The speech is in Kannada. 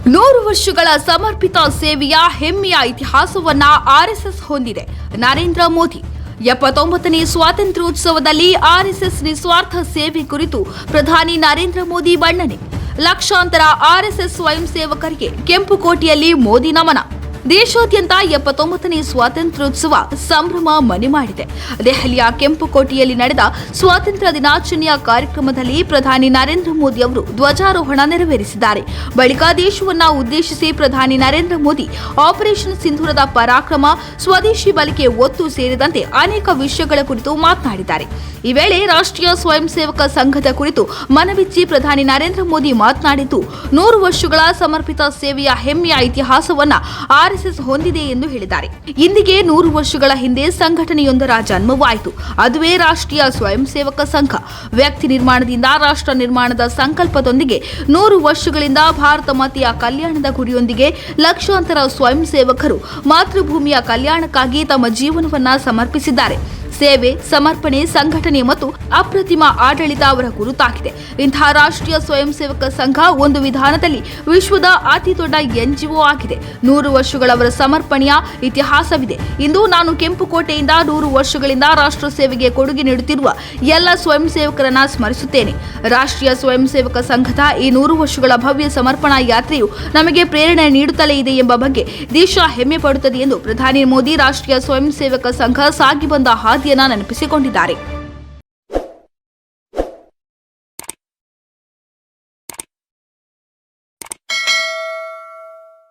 100 ವರ್ಷಗಳ ಸಮರ್ಪಿತ ಸೇವೆಯ ಹೆಮ್ಮೆಯ ಇತಿಹಾಸವನ್ನ ಆರ್ಎಸ್ಎಸ್ ಹೊಂದಿದೆ. ನರೇಂದ್ರ ಮೋದಿ 79ನೇ ಸ್ವಾತಂತ್ರ್ಯೋತ್ಸವದಲ್ಲಿ ಆರ್ಎಸ್ಎಸ್ ನಿಸ್ವಾರ್ಥ ಸೇವೆ ಕುರಿತು ಪ್ರಧಾನಿ ನರೇಂದ್ರ ಮೋದಿ ಬಣ್ಣನೆ. ಲಕ್ಷಾಂತರ ಆರ್ಎಸ್ಎಸ್ ಸ್ವಯಂ ಸೇವಕರಿಗೆ ಕೆಂಪುಕೋಟೆಯಲ್ಲಿ ಮೋದಿ ನಮನ. ದೇಶಾದ್ಯಂತ 79ನೇ ಸ್ವಾತಂತ್ರ್ಯೋತ್ಸವ ಸಂಭ್ರಮ ಮನೆ ಮಾಡಿದೆ. ದೆಹಲಿಯ ಕೆಂಪುಕೋಟೆಯಲ್ಲಿ ನಡೆದ ಸ್ವಾತಂತ್ರ್ಯ ದಿನಾಚರಣೆಯ ಕಾರ್ಯಕ್ರಮದಲ್ಲಿ ಪ್ರಧಾನಿ ನರೇಂದ್ರ ಮೋದಿ ಅವರು ಧ್ವಜಾರೋಹಣ ನೆರವೇರಿಸಿದ್ದಾರೆ. ಬಳಿಕ ದೇಶವನ್ನ ಉದ್ದೇಶಿಸಿ ಪ್ರಧಾನಿ ನರೇಂದ್ರ ಮೋದಿ ಆಪರೇಷನ್ ಸಿಂಧೂರದ ಪರಾಕ್ರಮ, ಸ್ವದೇಶಿ ಬಳಕೆ ಒತ್ತು ಸೇರಿದಂತೆ ಅನೇಕ ವಿಷಯಗಳ ಕುರಿತು ಮಾತನಾಡಿದ್ದಾರೆ. ಈ ವೇಳೆ ರಾಷ್ಟ್ರೀಯ ಸ್ವಯಂ ಸೇವಕ ಸಂಘದ ಕುರಿತು ಮನಬಿಚ್ಚಿ ಪ್ರಧಾನಿ ನರೇಂದ್ರ ಮೋದಿ ಮಾತನಾಡಿದ್ದು, 100 ವರ್ಷಗಳ ಸಮರ್ಪಿತ ಸೇವೆಯ ಹೆಮ್ಮೆಯ ಇತಿಹಾಸವನ್ನ ಆರ್ಎಸ್ಎಸ್ ಹೊಂದಿದೆ ಎಂದು ಹೇಳಿದ್ದಾರೆ. ಇಂದಿಗೆ 100 ವರ್ಷಗಳ ಹಿಂದೆ ಸಂಘಟನೆಯೊಂದರ ಜನ್ಮವಾಯಿತು. ಅದುವೇ ರಾಷ್ಟ್ರೀಯ ಸ್ವಯಂ ಸೇವಕ ಸಂಘ. ವ್ಯಕ್ತಿ ನಿರ್ಮಾಣದಿಂದ ರಾಷ್ಟ್ರ ನಿರ್ಮಾಣದ ಸಂಕಲ್ಪದೊಂದಿಗೆ 100 ವರ್ಷಗಳಿಂದ ಭಾರತ ಮಾತೆಯ ಕಲ್ಯಾಣದ ಗುರಿಯೊಂದಿಗೆ ಲಕ್ಷಾಂತರ ಸ್ವಯಂ ಸೇವಕರು ಮಾತೃಭೂಮಿಯ ಕಲ್ಯಾಣಕ್ಕಾಗಿ ತಮ್ಮ ಜೀವನವನ್ನ ಸಮರ್ಪಿಸಿದ್ದಾರೆ. ಸೇವೆ, ಸಮರ್ಪಣೆ, ಸಂಘಟನೆ ಮತ್ತು ಅಪ್ರತಿಮ ಆಡಳಿತ ಅವರ ಗುರುತಾಗಿದೆ. ಇಂತಹ ರಾಷ್ಟ್ರೀಯ ಸ್ವಯಂ ಸೇವಕ ಸಂಘ ಒಂದು ವಿಧಾನದಲ್ಲಿ ವಿಶ್ವದ ಅತಿ ದೊಡ್ಡ ಎನ್ಜಿಒ ಆಗಿದೆ. 100 ವರ್ಷಗಳವರ ಸಮರ್ಪಣೆಯ ಇತಿಹಾಸವಿದೆ. ಇಂದು ನಾನು ಕೆಂಪುಕೋಟೆಯಿಂದ 100 ವರ್ಷಗಳಿಂದ ರಾಷ್ಟ್ರ ಸೇವೆಗೆ ಕೊಡುಗೆ ನೀಡುತ್ತಿರುವ ಎಲ್ಲ ಸ್ವಯಂ ಸೇವಕರನ್ನ ಸ್ಮರಿಸುತ್ತೇನೆ. ರಾಷ್ಟ್ರೀಯ ಸ್ವಯಂ ಸೇವಕ ಸಂಘದ ಈ 100 ವರ್ಷಗಳ ಭವ್ಯ ಸಮರ್ಪಣಾ ಯಾತ್ರೆಯು ನಮಗೆ ಪ್ರೇರಣೆ ನೀಡುತ್ತಲೇ ಇದೆ ಎಂಬ ಬಗ್ಗೆ ದೇಶ ಹೆಮ್ಮೆ ಪಡುತ್ತದೆ ಎಂದು ಪ್ರಧಾನಿ ಮೋದಿ ರಾಷ್ಟ್ರೀಯ ಸ್ವಯಂ ಸೇವಕ ಸಂಘ ಸಾಗಿ ಬಂದ ಹಾದಿಯನ್ನ ನೆನಪಿಸಿಕೊಂಡಿದ್ದಾರೆ.